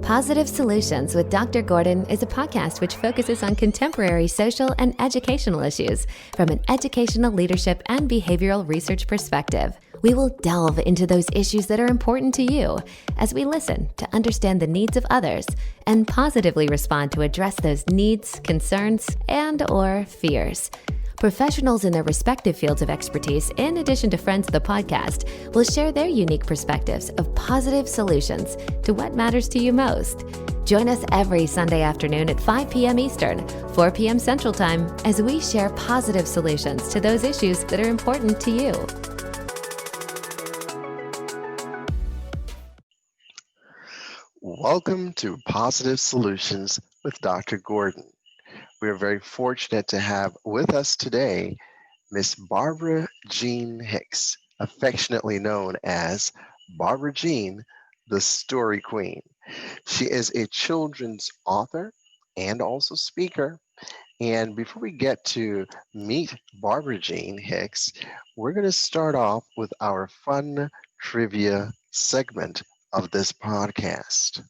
Positive Solutions with Dr. Gordon is a podcast which focuses on contemporary social and educational issues from an educational leadership and behavioral research perspective. We will delve into those issues that are important to you as we listen to understand the needs of others and positively respond to address those needs, concerns, and/or fears. Professionals in their respective fields of expertise, in addition to friends of the podcast, will share their unique perspectives of positive solutions to what matters to you most. Join us every Sunday afternoon at 5 p.m. Eastern, 4 p.m. Central Time, as we share positive solutions to those issues that are important to you. Welcome to Positive Solutions with Dr. Gordon. We are very fortunate to have with us today Miss Barbara Jean Hicks, affectionately known as Barbara Jean, the Story Queen. She is a children's author and also speaker. And before we get to meet Barbara Jean Hicks, we're going to start off with our fun trivia segment of this podcast.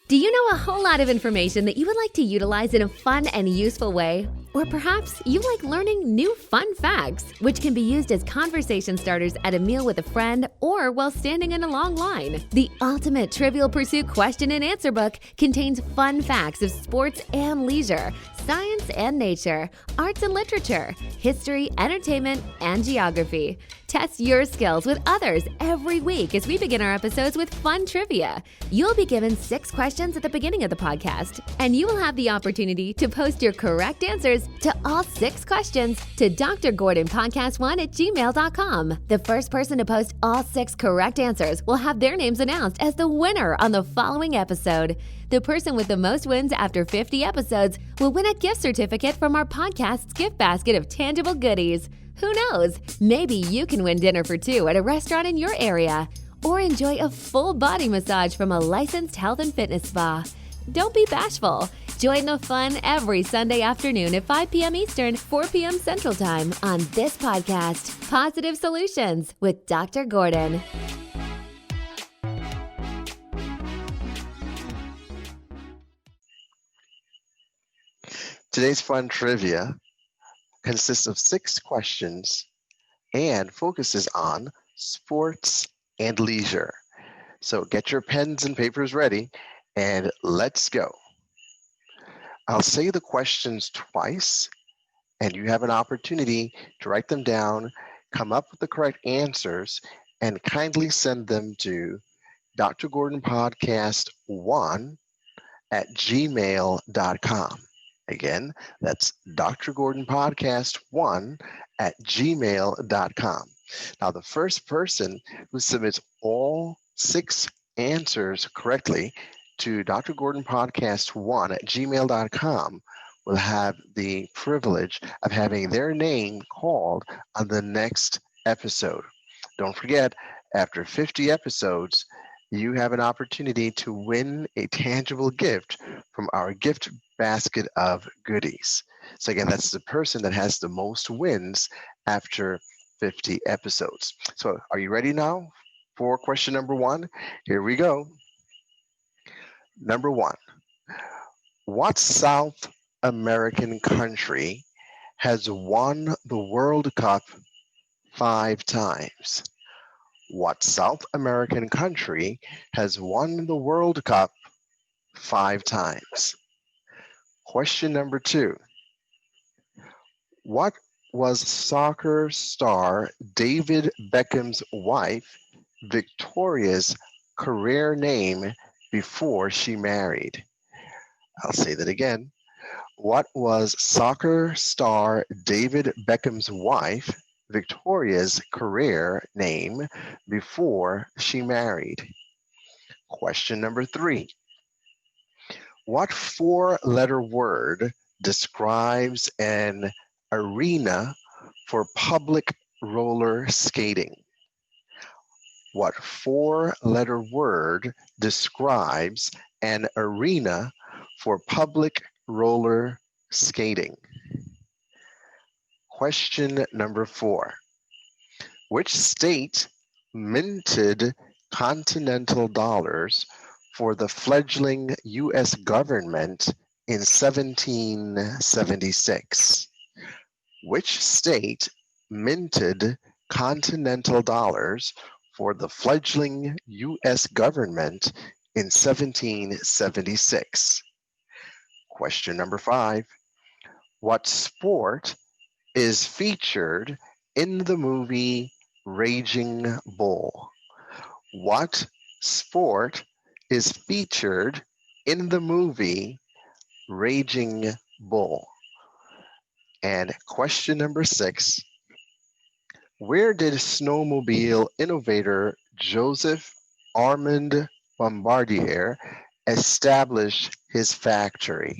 Do you know a whole lot of information that you would like to utilize in a fun and useful way? Or perhaps you like learning new fun facts, which can be used as conversation starters at a meal with a friend or while standing in a long line. The ultimate Trivial Pursuit question and answer book contains fun facts of sports and leisure, science and nature, arts and literature, history, entertainment, and geography. Test your skills with others every week as we begin our episodes with fun trivia. You'll be given 6 questions at the beginning of the podcast, and you will have the opportunity to post your correct answers to all 6 questions to drgordonpodcast1@gmail.com. The first person to post all 6 correct answers will have their names announced as the winner on the following episode. The person with the most wins after 50 episodes will win a gift certificate from our podcast's gift basket of tangible goodies. Who knows? Maybe you can win dinner for 2 at a restaurant in your area, or enjoy a full body massage from a licensed health and fitness spa. Don't be bashful. Join the fun every Sunday afternoon at 5 p.m. Eastern, 4 p.m. Central Time on this podcast, Positive Solutions with Dr. Gordon. Today's fun trivia consists of 6 questions and focuses on sports and leisure. So get your pens and papers ready and let's go. I'll say the questions twice and you have an opportunity to write them down, come up with the correct answers, and kindly send them to drgordonpodcast1@gmail.com. Again, that's drgordonpodcast1@gmail.com. Now, the first person who submits all 6 answers correctly to drgordonpodcast1@gmail.com will have the privilege of having their name called on the next episode. Don't forget, after 50 episodes, you have an opportunity to win a tangible gift from our gift basket of goodies. So again, that's the person that has the most wins after 50 episodes. So are you ready now for question number 1? Here we go. Number 1, what South American country has won the World Cup 5 times? What South American country has won the World Cup 5 times? Question number 2. What was soccer star David Beckham's wife, Victoria's, career name before she married? I'll say that again. What was soccer star David Beckham's wife, Victoria's, career name before she married? Question number 3. What 4-letter word describes an arena for public roller skating? What 4-letter word describes an arena for public roller skating? Question number 4. Which state minted continental dollars for the fledgling U.S. government in 1776? Which state minted continental dollars for the fledgling U.S. government in 1776? Question number 5. What sport is featured in the movie Raging Bull? What sport is featured in the movie Raging Bull? And question number 6. Where did snowmobile innovator Joseph Armand Bombardier establish his factory?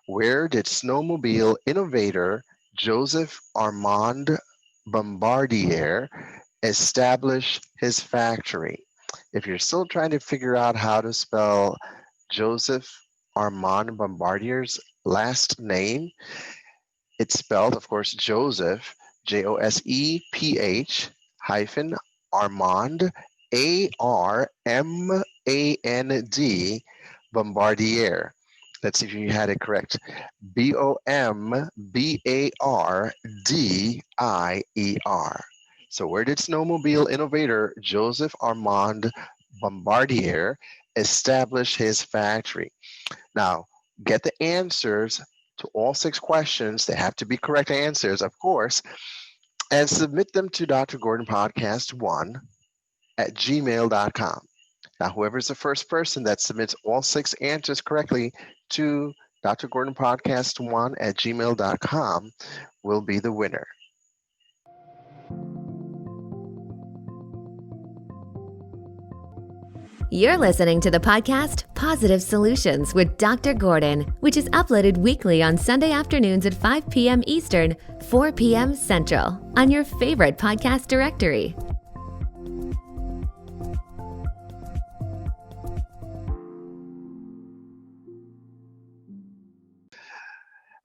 Where did snowmobile innovator Joseph Armand Bombardier establish his factory? If you're still trying to figure out how to spell Joseph Armand Bombardier's last name, it's spelled, of course, Joseph, Joseph hyphen Armand, Armand, Bombardier. Let's see if you had it correct. Bombardier. So where did snowmobile innovator Joseph Armand Bombardier establish his factory? Now, get the answers to all 6 questions. They have to be correct answers, of course, and submit them to drgordonpodcast1@gmail.com. Now, whoever's the first person that submits all 6 answers correctly to drgordonpodcast1@gmail.com will be the winner. You're listening to the podcast Positive Solutions with Dr. Gordon, which is uploaded weekly on Sunday afternoons at 5 p.m. Eastern, 4 p.m. Central, on your favorite podcast directory.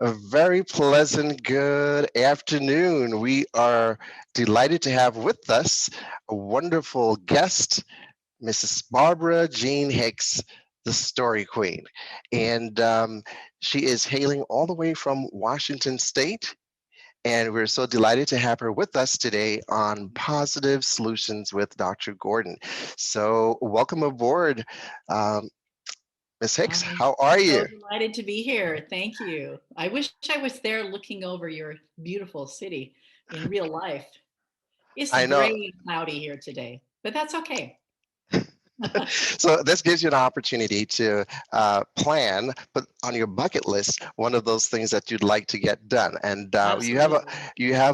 A very pleasant good afternoon. We are delighted to have with us a wonderful guest, Mrs. Barbara Jean Hicks, the Story Queen. And she is hailing all the way from Washington State. And we're so delighted to have her with us today on Positive Solutions with Dr. Gordon. So welcome aboard, Ms. Hicks. How are you? So delighted to be here. Thank you. I wish I was there looking over your beautiful city in real life. It's I know. gray and cloudy here today, but that's okay. So this gives you an opportunity to plan, put on your bucket list one of those things that you'd like to get done, and you have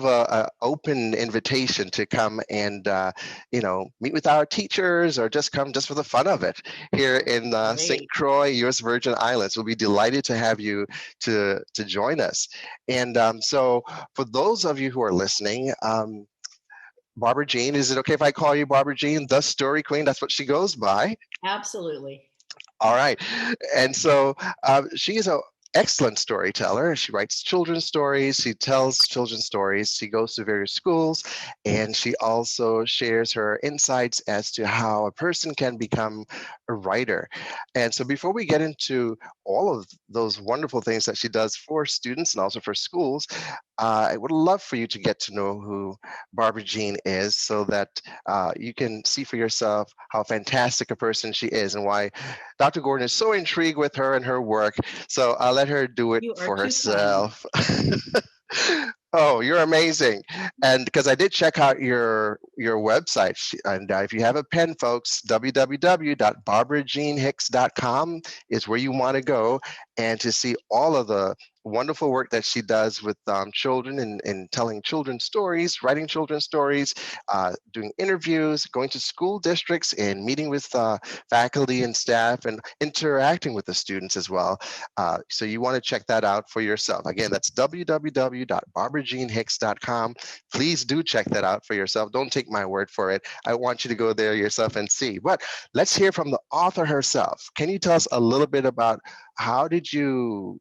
a open invitation to come and meet with our teachers, or just come just for the fun of it here in St. Croix, U.S. Virgin Islands. We'll be delighted to have you to join us. And so for those of you who are listening, Barbara Jean, is it okay if I call you Barbara Jean, the Story Queen? That's what she goes by. Absolutely. All right. And so she is an excellent storyteller. She writes children's stories. She tells children's stories. She goes to various schools, and she also shares her insights as to how a person can become a writer. And so before we get into all of those wonderful things that she does for students and also for schools, I would love for you to get to know who Barbara Jean is, so that you can see for yourself how fantastic a person she is and why Dr. Gordon is so intrigued with her and her work. So I'll let her do it for herself. Oh, you're amazing. And because I did check out your website, and if you have a pen, folks, www.barbarajeanhicks.com is where you want to go, and to see all of the wonderful work that she does with children and telling children's stories, writing children's stories, doing interviews, going to school districts and meeting with faculty and staff, and interacting with the students as well. So you want to check that out for yourself. Again, that's www.barbarajeanhicks.com. Please do check that out for yourself. Don't take my word for it. I want you to go there yourself and see. But let's hear from the author herself. Can you tell us a little bit about how did you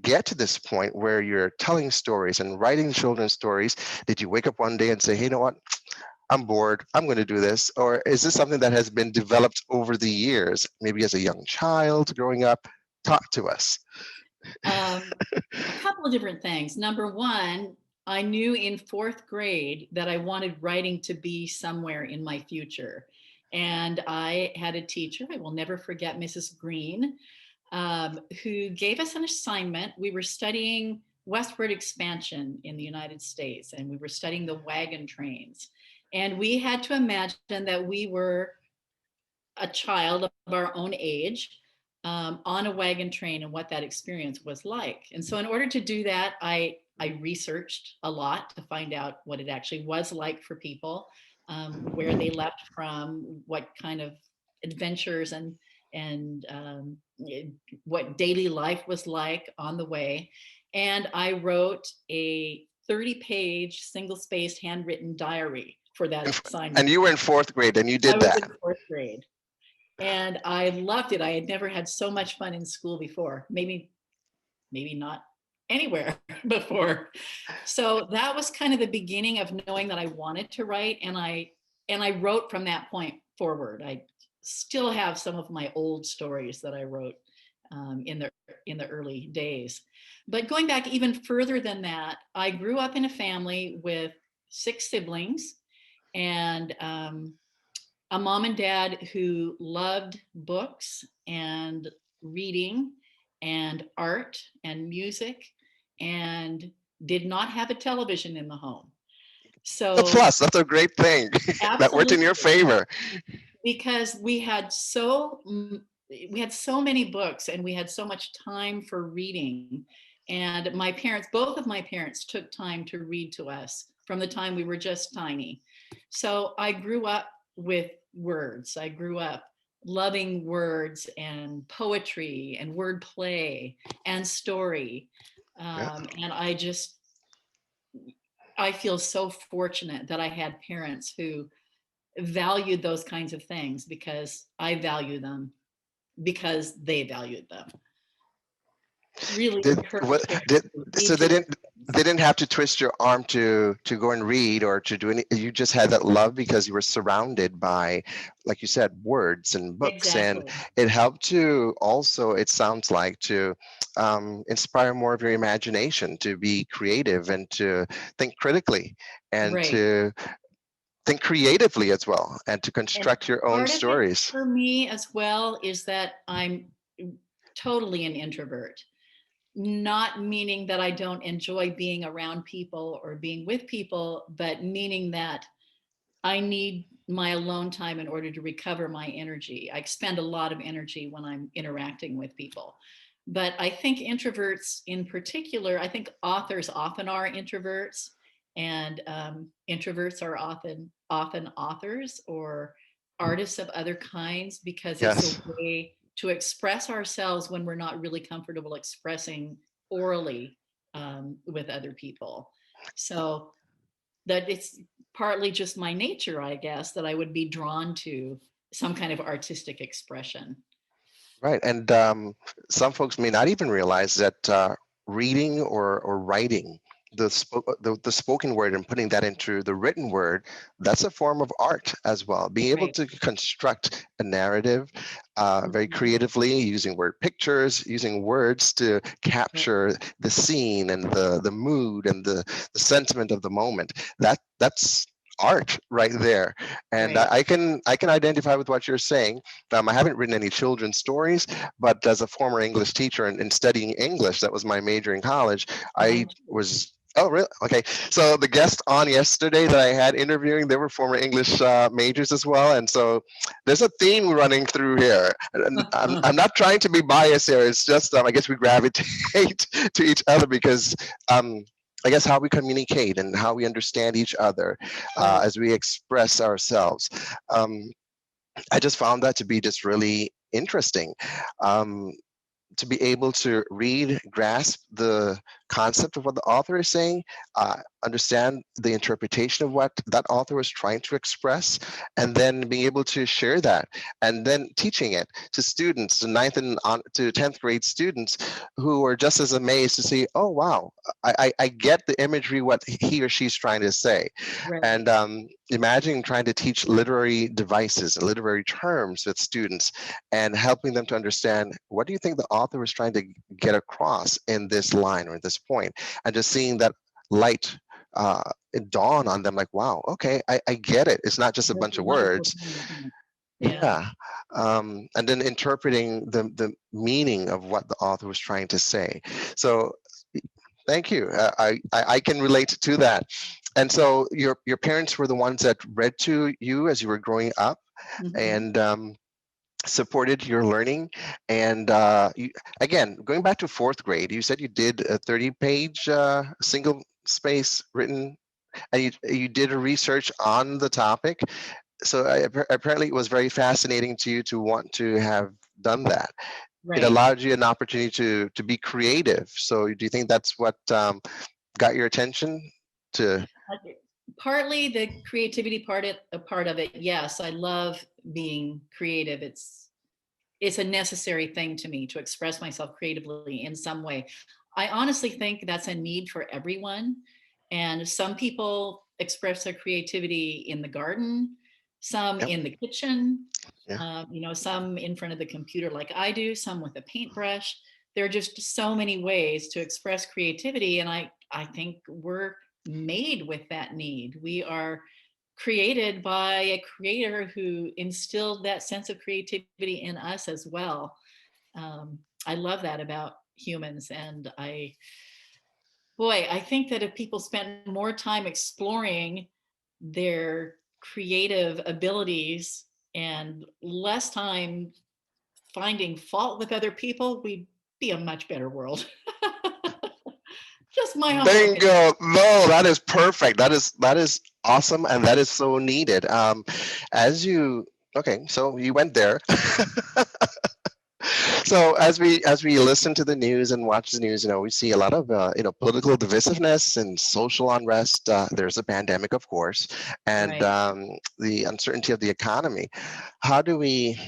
get to this point where you're telling stories and writing children's stories? Did you wake up one day and say, hey, you know what? I'm bored, I'm going to do this? Or is this something that has been developed over the years, maybe as a young child growing up? Talk to us. A couple of different things. Number one, I knew in fourth grade that I wanted writing to be somewhere in my future. And I had a teacher, I will never forget Mrs. Green, who gave us an assignment. We were studying westward expansion in the United States, and we were studying the wagon trains. And we had to imagine that we were a child of our own age on a wagon train and what that experience was like. And so, in order to do that, I researched a lot to find out what it actually was like for people, where they left from, what kind of adventures and what daily life was like on the way. And I wrote a 30-page single-spaced handwritten diary for that assignment. And you were in fourth grade and you I did was that. in fourth grade. And I loved it. I had never had so much fun in school before. Maybe not anywhere before. So that was kind of the beginning of knowing that I wanted to write, and I wrote from that point forward. I still have some of my old stories that I wrote in the early days. But going back even further than that, I grew up in a family with 6 siblings, and a mom and dad who loved books and reading and art and music, and did not have a television in the home. A So plus, that's a great thing. That worked in your favor. because we had so many books and we had so much time for reading. And my parents, both of my parents, took time to read to us from the time we were just tiny. So I grew up with words. I grew up loving words and poetry and word play and story. Yeah. And I feel so fortunate that I had parents who valued those kinds of things, because I value them because they valued them. Really Did what encouraged us did to so read to they didn't have to twist your arm to go and read or to do any, you just had that love because you were surrounded by, like you said, words and books, and exactly. it helped to also, it sounds like, to inspire more of your imagination, to be creative and to think critically and Right. to think creatively as well, and to And construct your own part of it stories. for me as well is that I'm totally an introvert. Not meaning that I don't enjoy being around people or being with people, but meaning that I need my alone time in order to recover my energy. I expend a lot of energy when I'm interacting with people. But I think introverts in particular, I think authors often are introverts, and introverts are often authors or artists of other kinds, because it's a Yes. way to express ourselves when we're not really comfortable expressing orally with other people. So that it's partly just my nature, I guess, that I would be drawn to some kind of artistic expression. Right, and some folks may not even realize that reading or writing the spoken word and putting that into the written word, that's a form of art as well. Being able Right. to construct a narrative very Mhm. creatively, using word pictures, using words to Right. capture the scene and the mood and the sentiment of the moment. That's art right there, and Right. I can identify with what you're saying. I haven't written any children's stories, but as a former English teacher and studying English, that was my major in college. I Mine too. was, oh, really? Okay. So the guest on yesterday that I had interviewing, they were former English majors as well. And so there's a theme running through here. And I'm not trying to be biased here. It's just, I guess we gravitate to each other because I guess how we communicate and how we understand each other Right. as we express ourselves. Um, I just found that to be just really interesting. Um, to be able to read, grasp the concept of what the author is saying, understand the interpretation of what that author was trying to express, and then being able to share that, and then teaching it to students, to ninth and on to 10th grade students, who are just as amazed to see, oh wow, I get the imagery, what he or she's trying to say. Right. And imagine trying to teach literary devices and literary terms with students, and helping them to understand, what do you think the author was trying to get across in this line or this point, and just seeing that light dawn on them, like, wow, okay, I get it. It's not just a That's bunch a of wonderful words. thing, isn't it? Yeah. Yeah. And then interpreting the meaning of what the author was trying to say. So thank you. I can relate to that. And so your parents were the ones that read to you as you were growing up, Mhm. and supported your learning. And again, going back to fourth grade, you said you did a 30-page single space written, and you did a research on the topic. So apparently it was very fascinating to you to want to have done that. It Right. allowed you an opportunity to be creative. So do you think that's what got your attention to? Partly the creativity a part of it. Yes, I love being creative. It's a necessary thing to me to express myself creatively in some way. I honestly think that's a need for everyone. And some people express their creativity in the garden, some Yep. in the kitchen, Yeah. some in front of the computer like I do, some with a paintbrush. There are just so many ways to express creativity. And I think we're made with that need. We are created by a creator who instilled that sense of creativity in us as well. I love that about humans. And I think that if people spent more time exploring their creative abilities and less time finding fault with other people, we'd be a much better world. Just my humble opinion. Bingo. No, that is perfect. That is awesome, and that is so needed. As you Okay, so you went there. So as we listen to the news and watch the news, we see a lot of political divisiveness and social unrest. There's a pandemic, of course, and Right. the uncertainty of the economy. How do we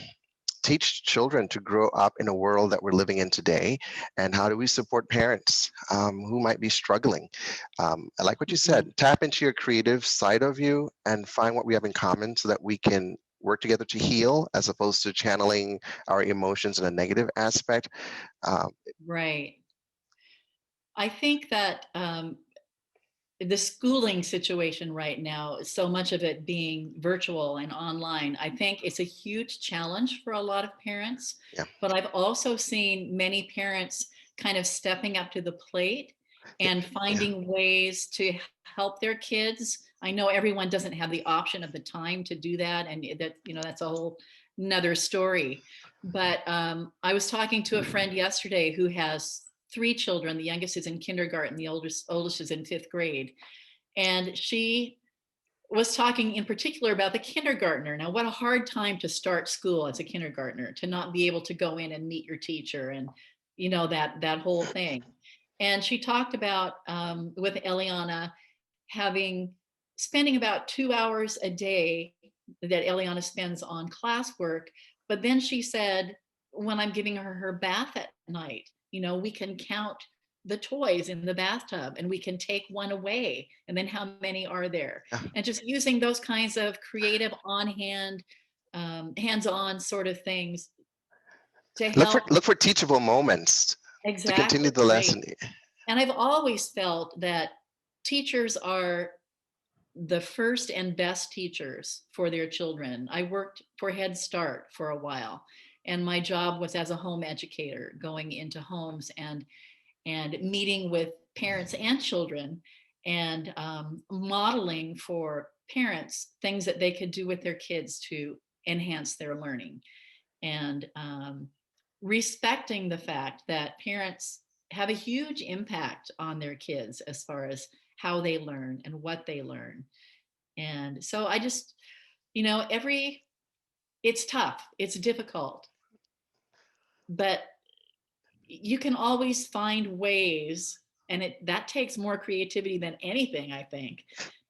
teach children to grow up in a world that we're living in today, and how do we support parents who might be struggling? I like what you Mhm. said. Tap into your creative side of you and find what we have in common, so that we can work together to heal, as opposed to channeling our emotions in a negative aspect. um, Right. I think that the schooling situation right now, so much of it being virtual and online, I think it's a huge challenge for a lot of parents. yeah, But I've also seen many parents kind of stepping up to the plate and yeah, finding ways to help their kids. I know everyone doesn't have the option of the time to do that, and that's a whole another story. But I was talking to a friend yesterday who has three children. The youngest is in kindergarten, the oldest is in fifth grade. And she was talking in particular about the kindergartner. Now, what a hard time to start school as a kindergartner, to not be able to go in and meet your teacher, and that whole thing. And she talked about with Eliana having spending about 2 hours a day that Eliana spends on classwork. But then she said, when I'm giving her bath at night, we can count the toys in the bathtub and we can take one away. And then how many are there? yeah. And just using those kinds of creative on hand, hands on sort of things to Look for help. look for teachable moments to continue Exactly. the Right. lesson. And I've always felt that teachers are the first and best teachers for their children. I worked for Head Start for a while, and my job was as a home educator, going into homes and meeting with parents and children, and modeling for parents things that they could do with their kids to enhance their learning, and respecting the fact that parents have a huge impact on their kids as far as how they learn and what they learn. And so I just, every it's tough, it's difficult, but you can always find ways And that takes more creativity than anything, I think,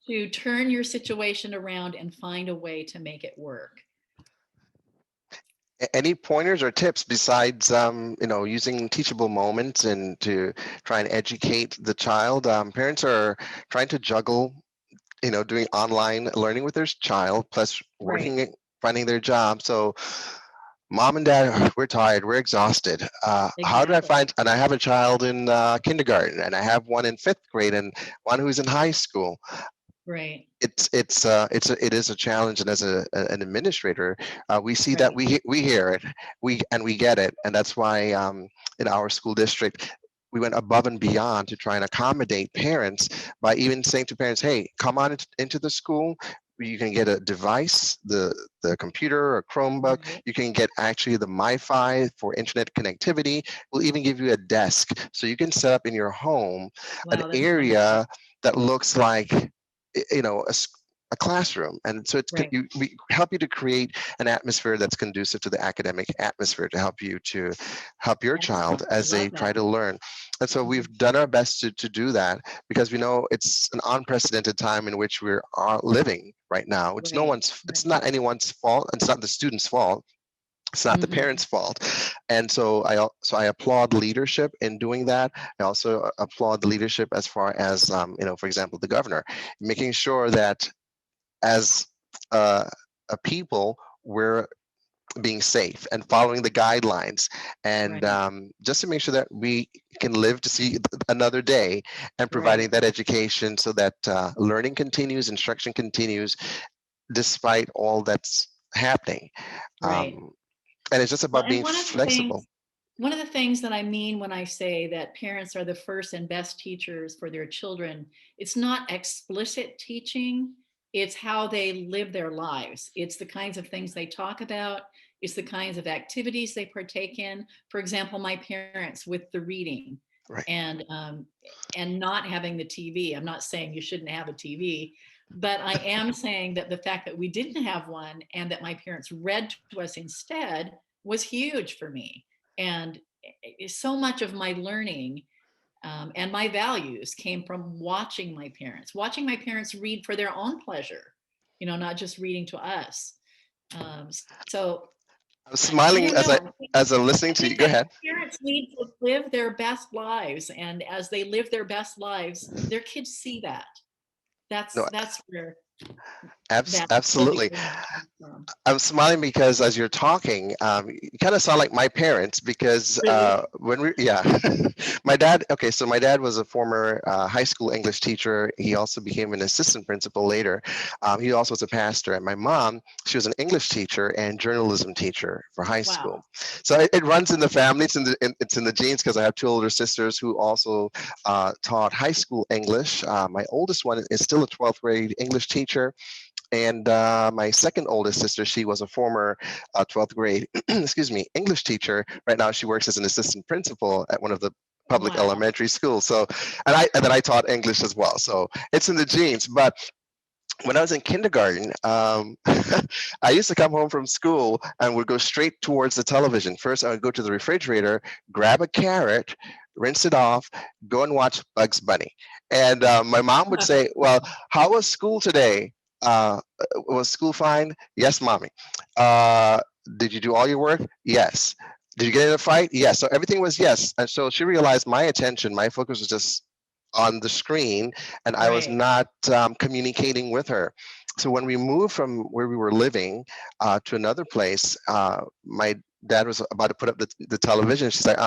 to turn your situation around and find a way to make it work. Any pointers or tips besides, using teachable moments and to try and educate the child? Parents are trying to juggle, doing online learning with their child, plus Right. working, finding their job. So, mom and dad, we're tired, we're exhausted. How do I Exactly. find? And I have a child in kindergarten, and I have one in fifth grade, and one who's in high school. Right. It is a challenge, and as an administrator, we see that, Right. we hear it, we get it, and that's why, in our school district, we went above and beyond to try and accommodate parents by even saying to parents, hey, come on into the school. You can get a device, the computer or Chromebook. Right. You can get actually the MiFi for internet connectivity. We'll even give you a desk so you can set up in your home an Wow, that's wonderful. area that looks like, a classroom. And so Right. we help you to create an atmosphere that's conducive to the academic atmosphere, to help you to help your child Excellent. I as they love try that. to learn. And so Mhm. we've done our best to do that, because we know it's an unprecedented time in which we're living right now. Right. It's Right. not anyone's fault. It's not the student's fault. It's not the Hmm. parents' fault. And so I applaud leadership in doing that. I also applaud the leadership as far as, for example, the governor, making sure that as uh, a people, we're being safe and following the guidelines, and Right. just to make sure that we can live to see another day, and Right. providing that education so that learning continues, instruction continues, despite all that's happening. Right. Um, and it's just Well, about and being flexible. one of the things that I mean when I say that parents are the first and best teachers for their children, it's not explicit teaching, it's how they live their lives. It's the kinds of things they talk about, it's the kinds of activities they partake in. For example, my parents with the reading Right. and not having the TV. I'm not saying you shouldn't have a TV, but I am saying that the fact that we didn't have one and that my parents read to us instead was huge for me. And so much of my learning and my values came from watching my parents read for their own pleasure, not just reading to us. So I'm I smiling don't know. as I'm listening I to you. think Go that ahead. parents need to live their best lives. And as they live their best lives, their kids see that. No, That's where that absolutely. education comes from. I'm smiling because as you're talking, you kind of sound like my parents, because Really? yeah, my dad, okay, so my dad was a former high school English teacher. He also became an assistant principal later. He also was a pastor. And my mom, she was an English teacher and journalism teacher for high Wow. school. So it runs in the family. It's in the genes, because I have two older sisters who also taught high school English. My oldest one is still a 12th grade English teacher, and my second oldest sister, she was a former 12th grade, excuse me, English teacher. Right now, she works as an assistant principal at one of the public Wow. elementary schools. So, and then I taught English as well. So it's in the genes. But when I was in kindergarten, I used to come home from school and would go straight towards the television. First, I would go to the refrigerator, grab a carrot, rinse it off, go and watch Bugs Bunny. And my mom would say, "Well, how was school today? Was school fine? Yes, mommy. Uh, did you do all your work? Yes. Did you get in a fight? Yes." So everything was yes. And so she realized my attention, my focus was just on the screen, and I was Right. not communicating with her. So when we moved from where we were living to another place, my dad was about to put up the television. She's like,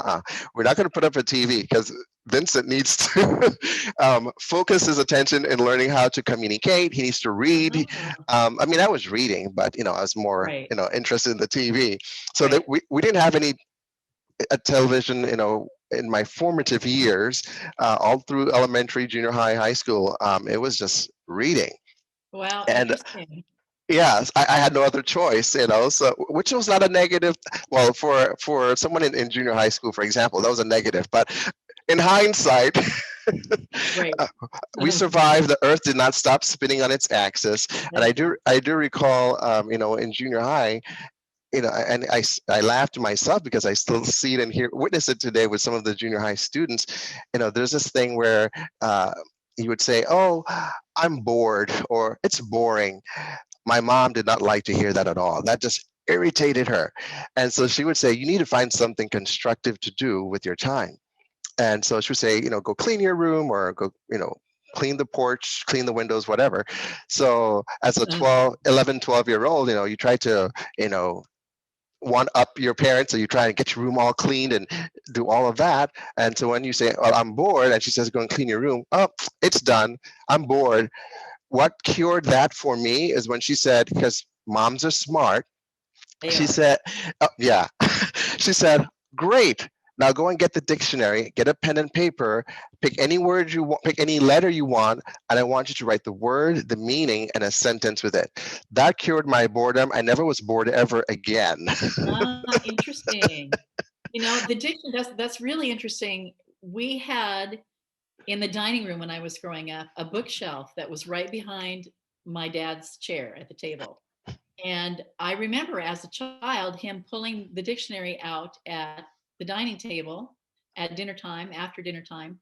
we're not going to put up a TV, because Vincent needs to focus his attention in learning how to communicate. He needs to read. Oh, I mean, I was reading, but I was more right. interested in the TV. So that Right. we didn't have any television, in my formative years, all through elementary, junior high, high school. It was just reading. Wow. And Interesting. yes, I had no other choice, so which was not a negative. Well, for someone in junior high school, for example, that was a negative. But in hindsight, Right. we survived. The Earth did not stop spinning on its axis, and That's right. I do recall, in junior high, and I laughed to myself because I still see it and witness it today with some of the junior high students. There's this thing where you would say, "Oh, I'm bored," or "It's boring." My mom did not like to hear that at all. That just irritated her. And so she would say, "You need to find something constructive to do with your time." And so she would say, "Go clean your room, or go, clean the porch, clean the windows, whatever." So as a 12 year old, you try to, you know, one up your parents, so you try and get your room all cleaned and do all of that. And so when you say, "Oh, I'm bored," and she says, "Go and clean your room," "Oh, it's done. I'm bored." What cured that for me is when she said, because moms are smart, They she are. said, "Oh, yeah." She said, "Great. Now go and get the dictionary, get a pen and paper, pick any word you want, pick any letter you want, and I want you to write the word, the meaning, and a sentence with it." That cured my boredom. I never was bored ever again. Ah, interesting. The diction, that's really interesting. We had in the dining room when I was growing up a bookshelf that was right behind my dad's chair at the table. And I remember as a child him pulling the dictionary out at the dining table at dinner time, after dinner time,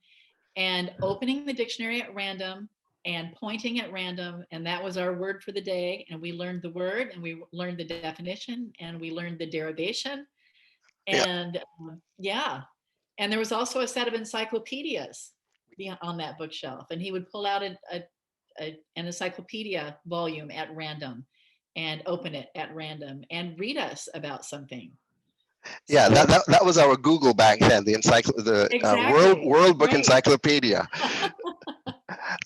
and opening the dictionary at random and pointing at random. And that was our word for the day. And we learned the word and we learned the definition and we learned the derivation. Yeah, And yeah. And there was also a set of encyclopedias on that bookshelf. And he would pull out an encyclopedia volume at random and open it at random and read us about something. yeah. So That was our Google back then, the exactly, World Book right. Encyclopedia.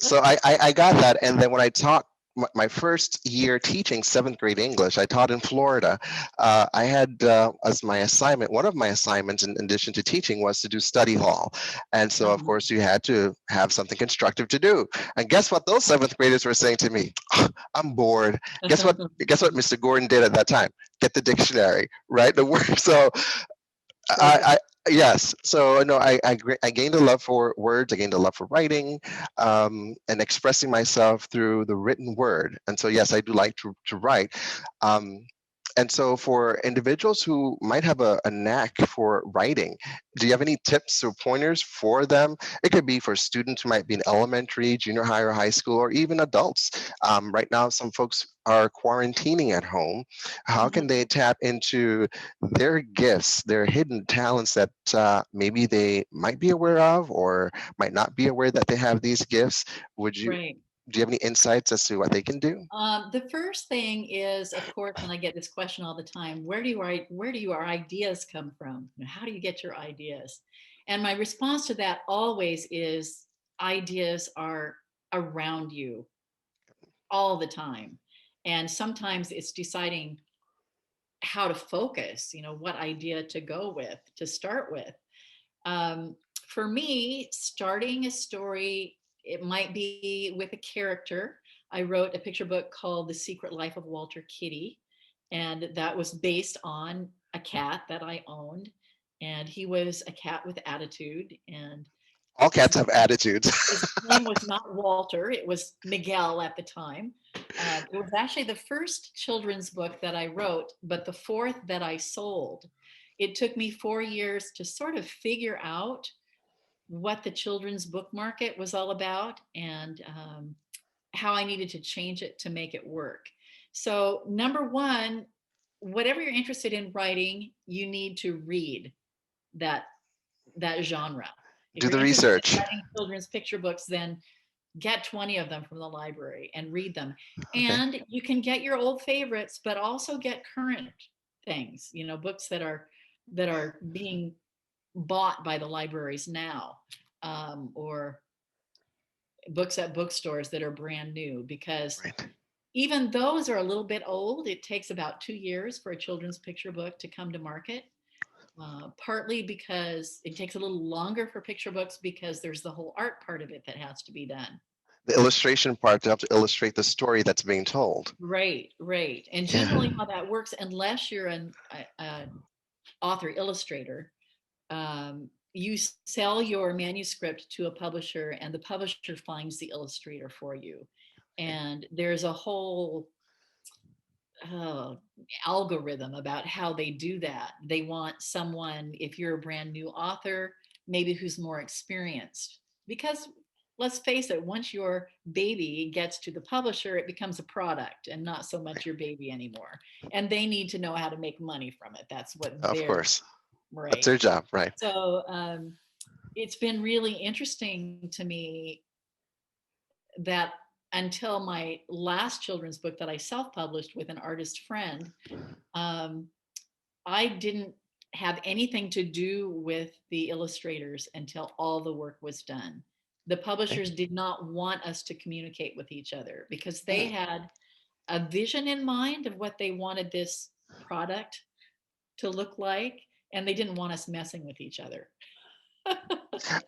So I got that, and then when I taught my first year teaching seventh grade English, I taught in Florida. I had as my assignment, one of my assignments in addition to teaching, was to do study hall. And so of Uh-huh. course you had to have something constructive to do. And guess what those seventh graders were saying to me? "I'm bored." Guess what Mr. Gordon did at that time? Get the dictionary, right? The word. So Perfect. I yes. So no, I gained a love for words. I gained a love for writing, and expressing myself through the written word. And so yes, I do like to write. Um, and so for individuals who might have a knack for writing, do you have any tips or pointers for them? It could be for students who might be in elementary, junior high, or high school, or even adults. Right now, some folks are quarantining at home. How can Mhm. they tap into their gifts, their hidden talents that maybe they might be aware of or might not be aware that they have these gifts? Would you Right. Do you have any insights as to what they can do? The first thing is, of course, and I get this question all the time, where do your ideas come from? How do you get your ideas? And my response to that always is ideas are around you all the time. And sometimes it's deciding how to focus, what idea to go with, to start with. Um, for me, starting a story, it might be with a character. I wrote a picture book called The Secret Life of Walter Kitty, and that was based on a cat that I owned. And he was a cat with attitude, and All his cats have attitudes. his name was not Walter, it was Miguel at the time. It was actually the first children's book that I wrote, but the fourth that I sold. It took me 4 years to sort of figure out what the children's book market was all about and how I needed to change it to make it work. So, number one, whatever you're interested in writing, you need to read that that genre. If Do you're the interested in research. writing children's picture books, then get 20 of them from the library and read them. Okay. And you can get your old favorites, but also get current things, books that are being bought by the libraries now, or books at bookstores that are brand new, because Right. even those are a little bit old. It takes about 2 years for a children's picture book to come to market. Partly because it takes a little longer for picture books because there's the whole art part of it that has to be done. The illustration part to help to illustrate the story that's being told. Right, right. And Yeah. generally, how that works, unless you're an author illustrator, you sell your manuscript to a publisher, and the publisher finds the illustrator for you. Okay. And there's a whole uh, algorithm about how they do that. They want someone, if you're a brand new author, maybe who's more experienced. Because let's face it, once your baby gets to the publisher, it becomes a product and not so much your baby anymore. And they need to know how to make money from it. That's what Of they're course. That's right. their job, right? So it's been really interesting to me that until my last children's book that I self-published with an artist friend, um, I didn't have anything to do with the illustrators until all the work was done. The Okay. publishers did not want us to communicate with each other because they Hmm. had a vision in mind of what they wanted this product to look like, and they didn't want us messing with each other.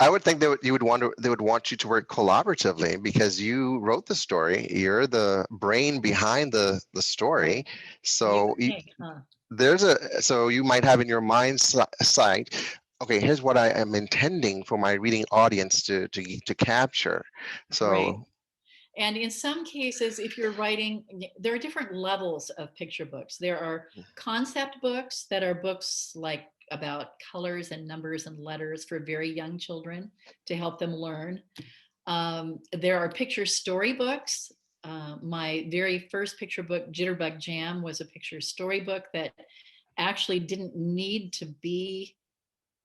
I would think they would want you to work collaboratively because you wrote the story. You're the brain behind the Right. story. You So would think, huh? so you might have in your mind's sight, okay, here's what I am intending for my reading audience to capture. Right. So And in some cases, if you're writing, there are different levels of picture books. There are concept books that are books like about colors and numbers and letters for very young children to help them learn. There are picture storybooks. My very first picture book, Jitterbug Jam, was a picture storybook that actually didn't need to be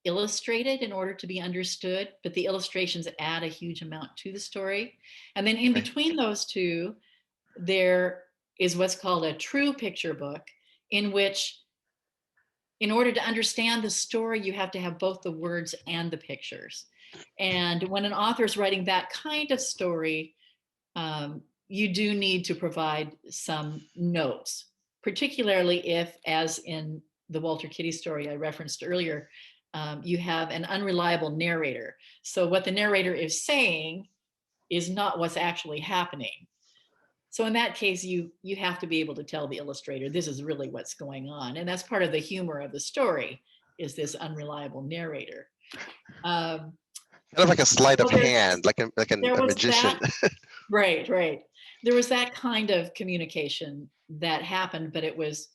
illustrated in order to be understood, but the illustrations add a huge amount to the story. And then in okay, between those two, there is what's called a true picture book, in which, in order to understand the story, you have to have both the words and the pictures. And when an author is writing that kind of story, you do need to provide some notes, particularly if, as in the Walter Kitty story I referenced earlier, you have an unreliable narrator. So what the narrator is saying is not what's actually happening. So in that case, you have to be able to tell the illustrator this is really what's going on, and that's part of the humor of the story is this unreliable narrator. Um, kind of like a sleight of well, hand, there a was magician. that. Right, right. There was that kind of communication that happened, but it was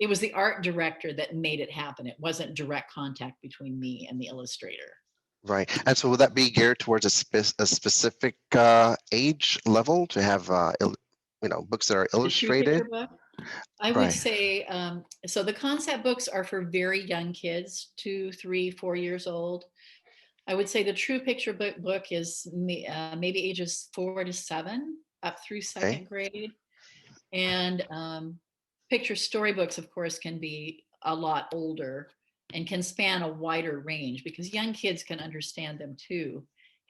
the art director that made it happen. It wasn't direct contact between me and the illustrator. Right. And so would that be geared towards a specific age level to have books that are The true picture illustrated? book, I would Right. say, so the concept books are for very young kids, 2, 3, 4 years old. I would say the true picture book is maybe ages 4 to 7 up through Okay. second grade. And picture storybooks, of course, can be a lot older and can span a wider range because young kids can understand them too.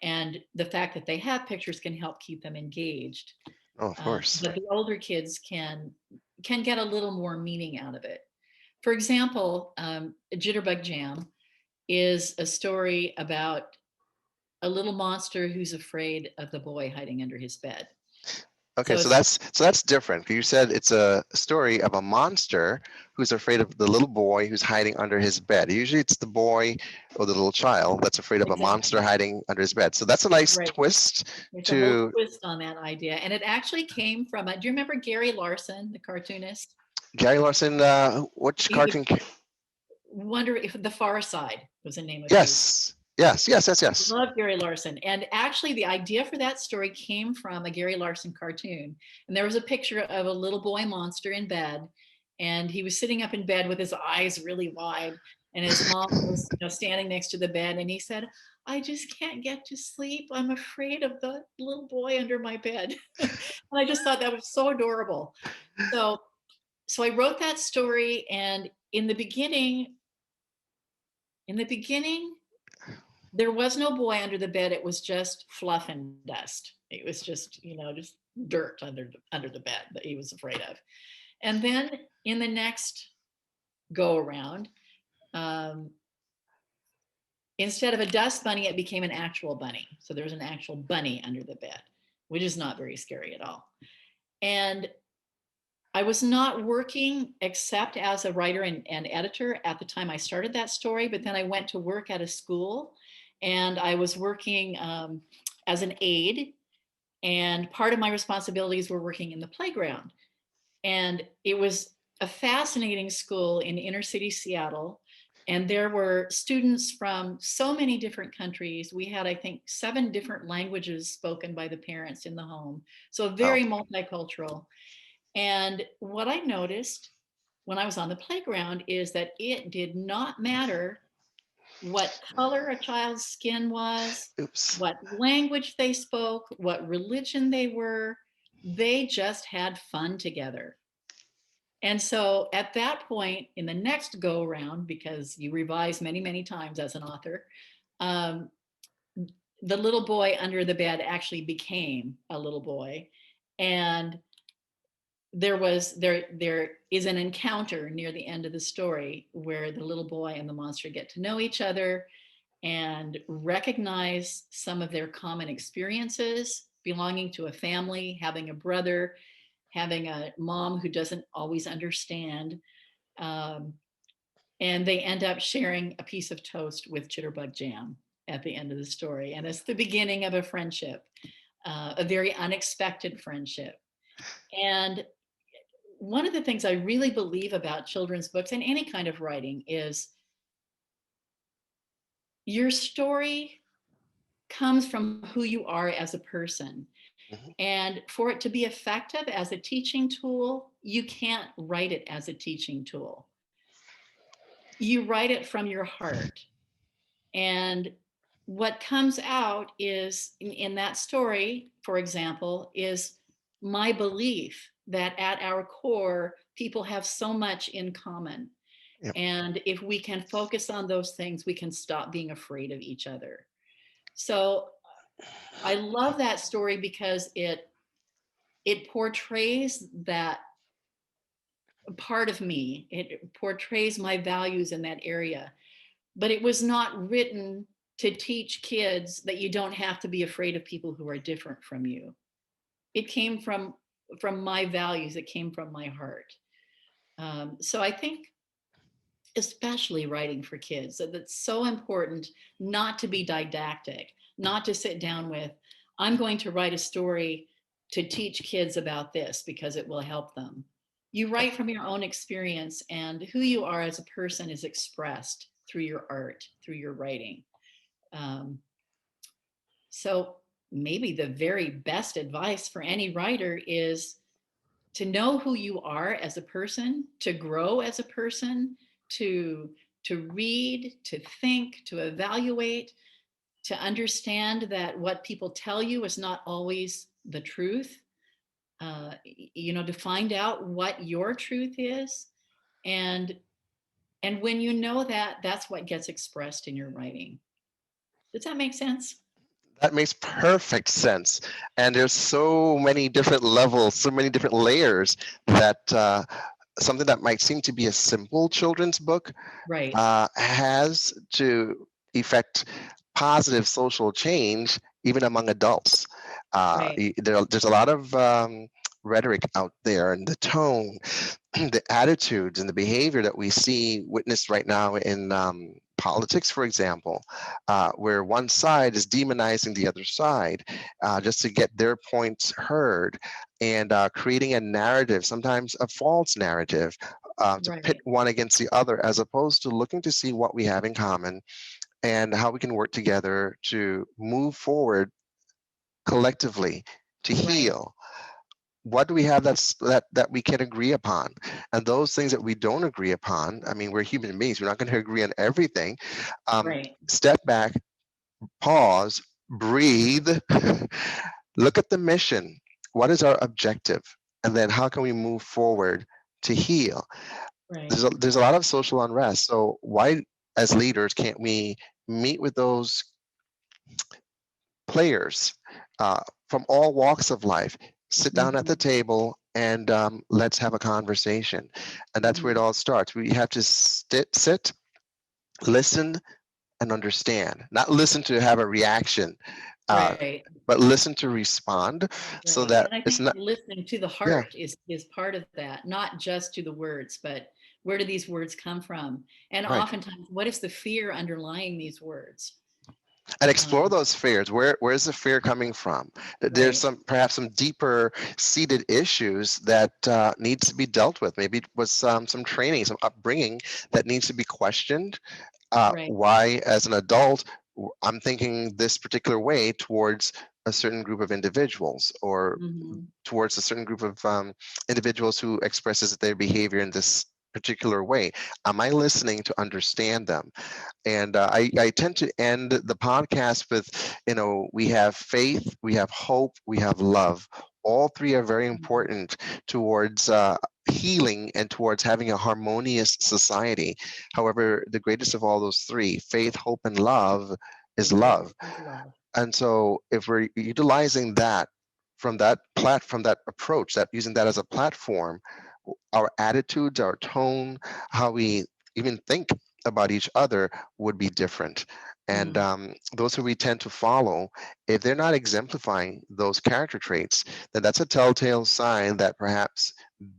And the fact that they have pictures can help keep them engaged. Oh, of course. But the older kids can get a little more meaning out of it. For example, Jitterbug Jam is a story about a little monster who's afraid of the boy hiding under his bed. Okay, So so it's that's different. You said it's a story of a monster who's afraid of the little boy who's hiding under his bed. Usually it's the boy or the little child that's afraid of a monster exactly hiding under his bed. So that's a nice right. twist It's a whole to twist on that idea. And it actually came from, do you remember Gary Larson, the cartoonist? Gary Larson. Which He would cartoon? wonder if The Far Side was the name of his. Yes, yes, yes, yes, yes. Love Gary Larson. And actually, the idea for that story came from a Gary Larson cartoon. And there was a picture of a little boy monster in bed. And he was sitting up in bed with his eyes really wide. And his mom was, standing next to the bed. And he said, I just can't get to sleep. I'm afraid of the little boy under my bed. And I just thought that was so adorable. So, so I wrote that story. And in the beginning, there was no boy under the bed. It was just fluff and dust. It was just dirt under the bed that he was afraid of. And then in the next go around, um, instead of a dust bunny, it became an actual bunny. So there was an actual bunny under the bed, which is not very scary at all. And I was not working except as a writer and editor at the time I started that story, but then I went to work at a school and I was working as an aide. And part of my responsibilities were working in the playground. And it was a fascinating school in inner city Seattle. And there were students from so many different countries. We had, I think, 7 different languages spoken by the parents in the home. So Wow. very multicultural. And what I noticed when I was on the playground is that it did not matter what color a child's skin was, Oops. what language they spoke, what religion they were. They just had fun together. And so at that point, in the next go around, because you revise many, many times as an author, um, the little boy under the bed actually became a little boy. And there is an encounter near the end of the story where the little boy and the monster get to know each other and recognize some of their common experiences, belonging to a family, having a brother, having a mom who doesn't always understand. Um, and they end up sharing a piece of toast with Jitterbug Jam at the end of the story. And it's the beginning of a friendship, a very unexpected friendship. And one of the things I really believe about children's books and any kind of writing is your story comes from who you are as a person. Mhm. And for it to be effective as a teaching tool, you can't write it as a teaching tool. You write it from your heart. And what comes out is in that story, for example, is my belief that at our core, people have so much in common. Yep. And if we can focus on those things, we can stop being afraid of each other. So I love that story because it portrays that part of me. It portrays my values in that area. But it was not written to teach kids that you don't have to be afraid of people who are different from you. It came from my values. It came from my heart. So I think, especially writing for kids, that it's so important not to be didactic, not to sit down with, I'm going to write a story to teach kids about this because it will help them. You write from your own experience, and who you are as a person is expressed through your art, through your writing. Um, so maybe the very best advice for any writer is to know who you are as a person, to grow as a person, to read, to think, to evaluate, to understand that what people tell you is not always the truth. To find out what your truth is, and when you know that, that's what gets expressed in your writing. Does that make sense? That makes perfect sense. And there's so many different levels, so many different layers that something that might seem to be a simple children's book Right. has to effect positive social change even among adults. Right. There's a lot of rhetoric out there, and the tone, the attitudes, and the behavior that we see witnessed right now in politics, for example, where one side is demonizing the other side just to get their points heard, and creating a narrative, sometimes a false narrative, to pit Right. one against the other, as opposed to looking to see what we have in common and how we can work together to move forward collectively to Right. heal. What do we have that we can agree upon? And those things that we don't agree upon, I mean, we're human beings, we're not going to agree on everything. Right. Step back, pause, breathe, look at the mission. What is our objective? And then how can we move forward to heal? Right. There's a lot of social unrest. So why, as leaders, can't we meet with those players from all walks of life, sit down at the Mhm. table, and let's have a conversation? And that's where it Mhm. all starts. We have to sit, listen, and understand. Not listen to have a reaction, uh, Right. but listen to respond, so Right. that And I it's think not. listening to the Yeah, heart is part of that, not just to the words, but where do these words come from? And right. oftentimes, what is the fear underlying these words? And explore Um, those fears. Where's the fear coming from? There's right. some, perhaps some deeper seated issues that needs to be dealt with. Maybe it was some training, some upbringing that needs to be questioned. Right. Why, as an adult, I'm thinking this particular way towards a certain group of individuals, or Hmm. towards a certain group of individuals who expresses their behavior in this particular way. Am I listening to understand them? And I tend to end the podcast with, we have faith, we have hope, we have love. All three are very important towards healing and towards having a harmonious society. However, the greatest of all those three, faith, hope, and love, is Right. love. Love. And so if we're utilizing that from that approach, that using that as a platform, our attitudes, our tone, how we even think about each other would be different. And Mm. those who we tend to follow, if they're not exemplifying those character traits, then that's a telltale sign that perhaps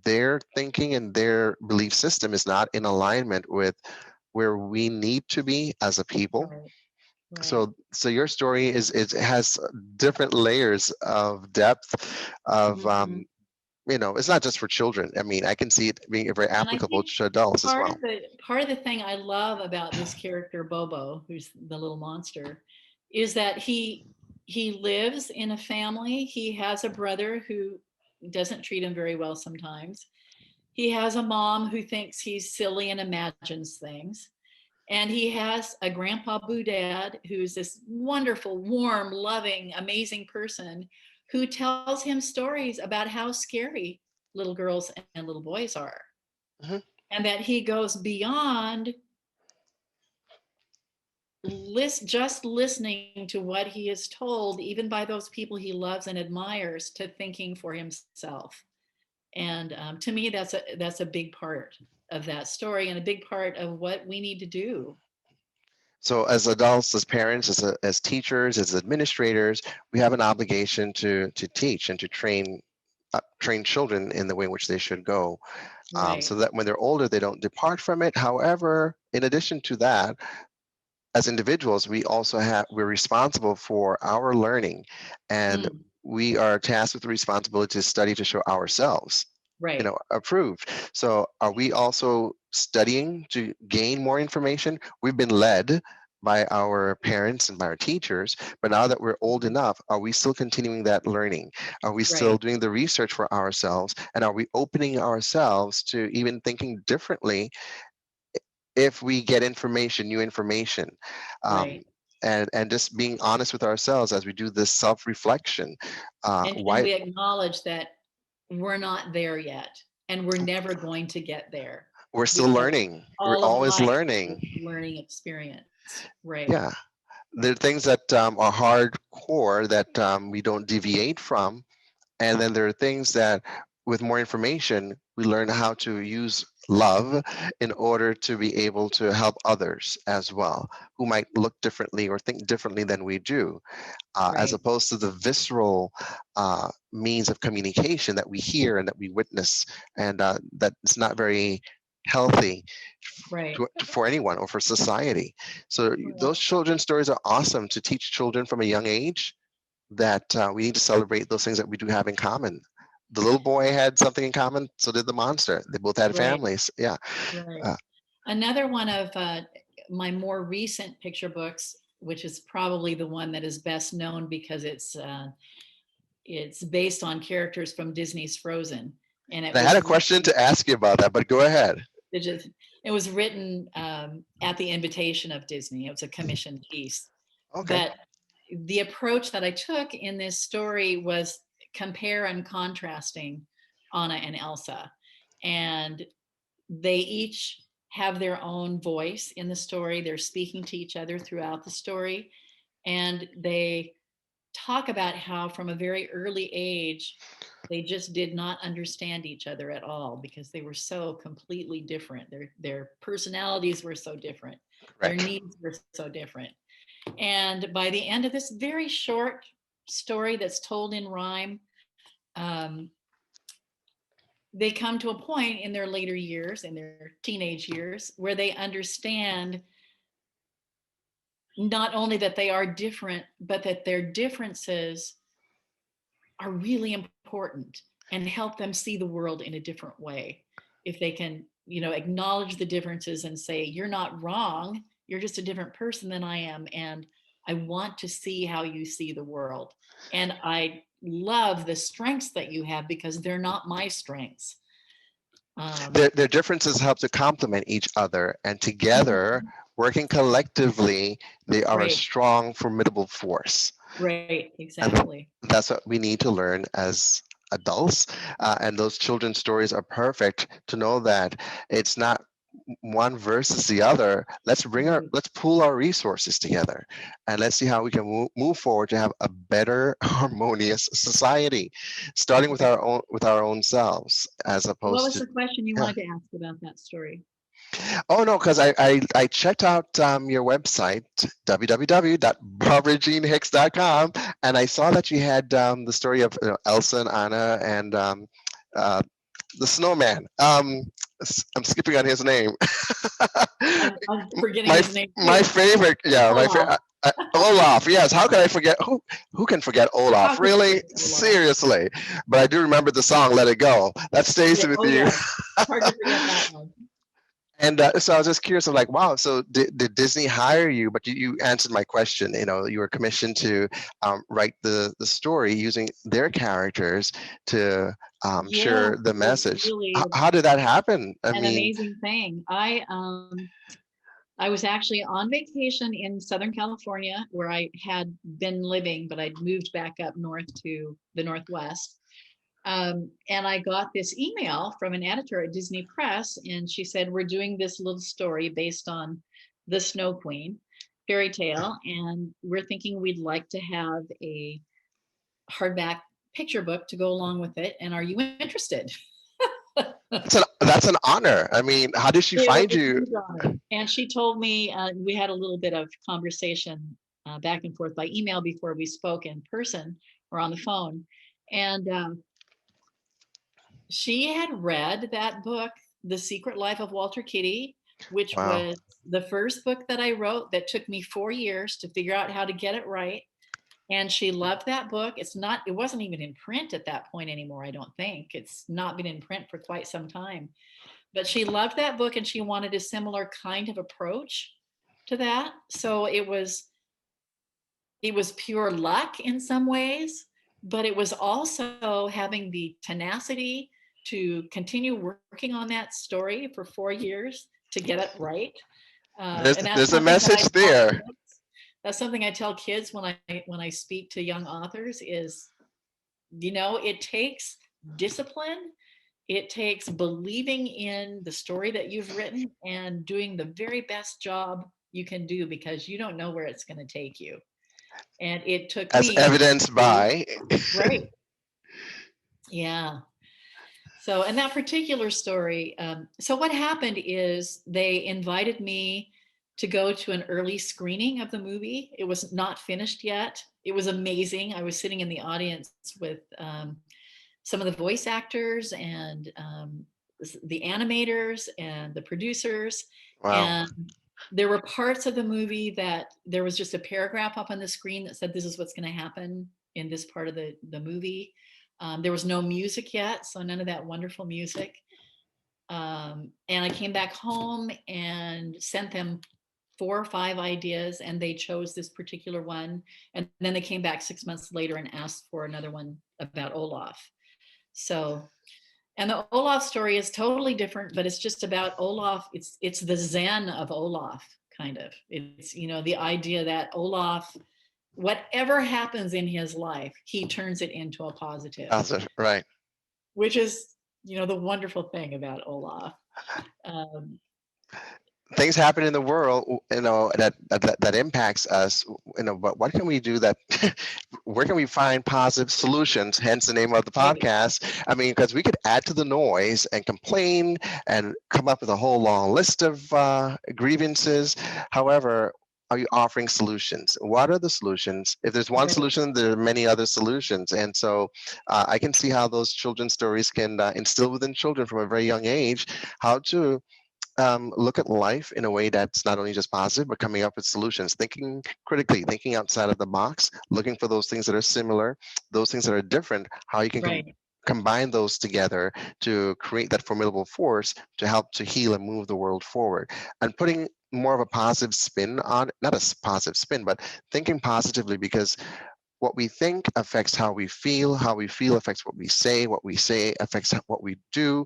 their thinking and their belief system is not in alignment with where we need to be as a people. Right. Right. So your story is it has different layers of depth of Hmm. it's not just for children. I mean, I can see it being very And I applicable think to adults as well. part of the thing I love about this character Bobo, who's the little monster, is that he lives in a family. He has a brother who doesn't treat him very well sometimes. He has a mom who thinks he's silly and imagines things. And he has a grandpa Boo Dad who's this wonderful, warm, loving, amazing person who tells him stories about how scary little girls and little boys are. Mhm. And that he goes beyond just listening to what he is told, even by those people he loves and admires, to thinking for himself. And to me, that's a big part of that story and a big part of what we need to do. So as adults, as parents, as teachers, as administrators, we have an obligation to teach and to train children in the way in which they should go, Right. so that when they're older, they don't depart from it. However, in addition to that, as individuals, we're responsible for our learning, and Mm, we are tasked with the responsibility to study to show ourselves, right. approved. So are we also studying to gain more information? We've been led by our parents and by our teachers, but now that we're old Mhm. enough, are we still continuing that learning? Are we still Right. doing the research for ourselves? And are we opening ourselves to even thinking differently if we get information, new information, um, Right. and just being honest with ourselves as we do this self-reflection. And can Why we acknowledge that we're not there yet and we're never going to get there we're still because learning, we're all of always life is learning. learning experience. Right. Yeah, there are things that are hardcore that we don't deviate from, and then there are things that, with more information, we learn how to use love in order to be able to help others as well, who might look differently or think differently than we do, as Right. opposed to the visceral means of communication that we hear and that we witness, and that it's not very healthy Right. for anyone or for society. So Right. those children's stories are awesome to teach children from a young age, that we need to celebrate those things that we do have in common. The little boy had something in common, so did the monster. They both had Right. families. Yeah. Right. Uh, Another one of my more recent picture books, which is probably the one that is best known because it's based on characters from Disney's Frozen, and and I had a question to ask you about that, but go ahead. it, just, it was written at the invitation of Disney. It was a commissioned piece, Okay. but the approach that I took in this story was compare and contrasting Anna and Elsa, and they each have their own voice in the story. They're speaking to each other throughout the story, and they talk about how from a very early age they just did not understand each other at all because they were so completely different. Their personalities were so different. Their Correct. needs were so different. And by the end of this very short story that's told in rhyme, um, they come to a point in their later years, in their teenage years, where they understand not only that they are different, but that their differences are really important and help them see the world in a different way. If they can, acknowledge the differences and say, you're not wrong, you're just a different person than I am. And I want to see how you see the world. And I love the strengths that you have because they're not my strengths. Their differences help to complement each other, and together, working collectively, they are a Right. strong, formidable force. Right, And exactly. that's what we need to learn as adults. And those children's stories are perfect to know that it's not one versus the other. Let's pool our resources together, and let's see how we can move forward to have a better, harmonious society, starting with our own selves, as What opposed was to. the question you Yeah. wanted to ask about that story? Oh no, because I checked out your website, www.barbarajeanhicks.com, and I saw that you had the story of Elsa and Anna and uh, the snowman. I'm skipping on his name. I'm forgetting my his name my too. favorite, yeah, my Olaf. favorite. Olaf, yes. How can I forget? Who can forget How Olaf? could you Really, forget Olaf? seriously. But I do remember the song "Let It Go." That stays Yeah, with oh you. yes. Hard to forget that one. And so I was just curious. I'm like, wow. So did Disney hire you? But you answered my question. You were commissioned to write the story using their characters to Yes, share the it was message. really How did that happen? I an mean, amazing thing. I was actually on vacation in Southern California where I had been living, but I'd moved back up north to the Northwest. And I got this email from an editor at Disney Press, and she said, we're doing this little story based on the Snow Queen fairy tale, and we're thinking we'd like to have a hardback picture book to go along with it. And are you interested? that's an honor. I mean, how did she It was find a you? huge honor. And she told me, we had a little bit of conversation back and forth by email before we spoke in person or on the phone. And she had read that book, The Secret Life of Walter Kitty, which Wow. was the first book that I wrote that took me 4 years to figure out how to get it right. And she loved that book. It wasn't even in print at that point anymore, I don't think. It's not been in print for quite some time. But she loved that book and she wanted a similar kind of approach to that. So it was pure luck in some ways, but it was also having the tenacity to continue working on that story for 4 years to get it right. And that's There's a something that I message tell there. kids. That's something I tell kids when I speak to young authors is, it takes discipline. It takes believing in the story that you've written and doing the very best job you can do because you don't know where it's going to take you. And it took As me evidenced 2 years. by. Right. Yeah. So, in that particular story, so what happened is they invited me to go to an early screening of the movie. It was not finished yet. It was amazing. I was sitting in the audience with some of the voice actors and the animators and the producers. Wow. And there were parts of the movie that there was just a paragraph up on the screen that said, this is what's going to happen in this part of the movie. There was no music yet, so none of that wonderful music. And I came back home and sent them 4 or 5 ideas, and they chose this particular one. And then they came back 6 months later and asked for another one about Olaf. So, and the Olaf story is totally different, but it's just about Olaf. It's the Zen of Olaf, kind of. It's the idea that Olaf, whatever happens in his life, he turns it into a positive, Right. which is the wonderful thing about Olaf. Um, Things happen in the world, that impacts us, but what can we do that where can we find positive solutions, hence the name of the right, podcast? I mean, because we could add to the noise and complain and come up with a whole long list of grievances. However, are you offering solutions? What are the solutions? If there's one right. solution, there are many other solutions. And so I can see how those children's stories can instill within children from a very young age how to look at life in a way that's not only just positive, but coming up with solutions, thinking critically, thinking outside of the box, looking for those things that are similar, those things that are different, how you can Right. combine those together to create that formidable force to help to heal and move the world forward. And putting more of a positive spin on, not a positive spin, but thinking positively, because what we think affects how we feel affects what we say affects what we do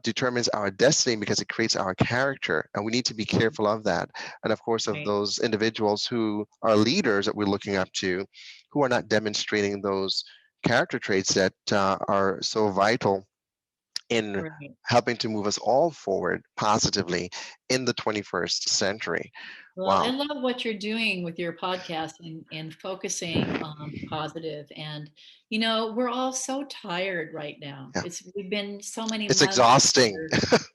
determines our destiny because it creates our character, and we need to be careful of that. And of course, of Right. those individuals who are leaders that we're looking up to, who are not demonstrating those character traits that are so vital in Right. helping to move us all forward positively in the 21st century. Well, I Wow. love what you're doing with your podcast and focusing on positive. And, we're all so tired right now. Yeah. We've been so many It's months exhausting. here.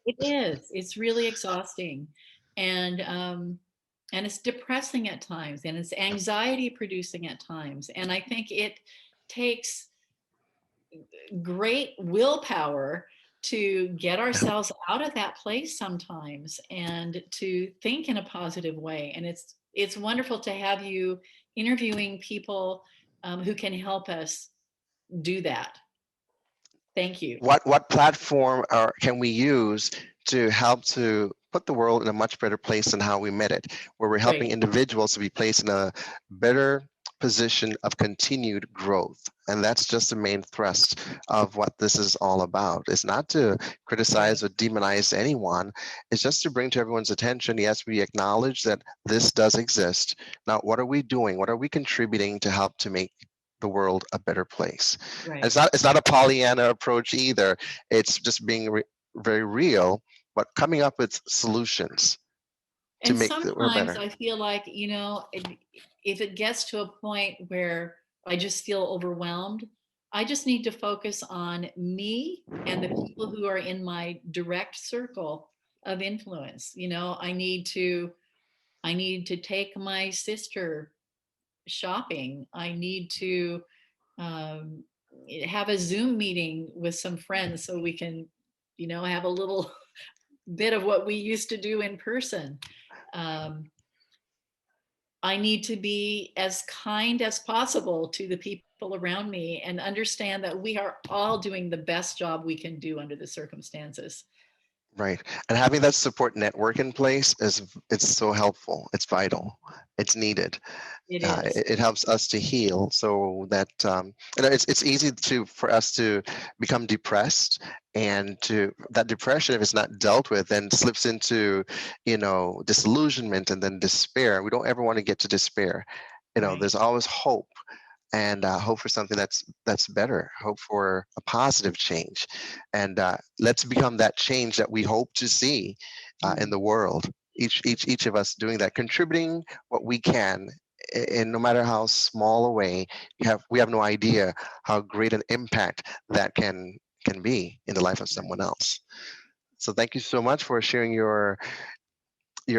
It is. It's really exhausting. And, and it's depressing at times and it's anxiety producing at times. And I think it takes great willpower to get ourselves out of that place sometimes and to think in a positive way. And it's wonderful to have you interviewing people who can help us do that. Thank you. What platform can we use to help to put the world in a much better place than how we met it, where we're helping Great. individuals to be placed in a better position of continued growth? And that's just the main thrust of what this is all about. It's not to Right. criticize or demonize anyone. It's just to bring to everyone's attention, yes, we acknowledge that this does exist. Now, what are we doing? What are we contributing to help to make the world a better place? And Right. it's not a Pollyanna approach either. It's just being very real, but coming up with solutions to And make the world sometimes better. I feel like, if it gets to a point where I just feel overwhelmed, I just need to focus on me and the people who are in my direct circle of influence. I need to take my sister shopping. I need to um, have a Zoom meeting with some friends so we can, have a little bit of what we used to do in person. Um, I need to be as kind as possible to the people around me and understand that we are all doing the best job we can do under the circumstances. Right. And having that support network in place it's so helpful. It's vital. It's needed. It is. It helps us to heal so that it's easy for us to become depressed, and to that depression, if it's not dealt with, then slips into disillusionment and then despair. We don't ever want to get to despair. Right. There's always hope, and hope for something that's better, hope for a positive change, and let's become that change that we hope to see in Mm. the world. Each of us doing that, contributing what we can, in no matter how small a way. We have no idea how great an impact that can be in the life of someone Right. else. So thank you so much for sharing your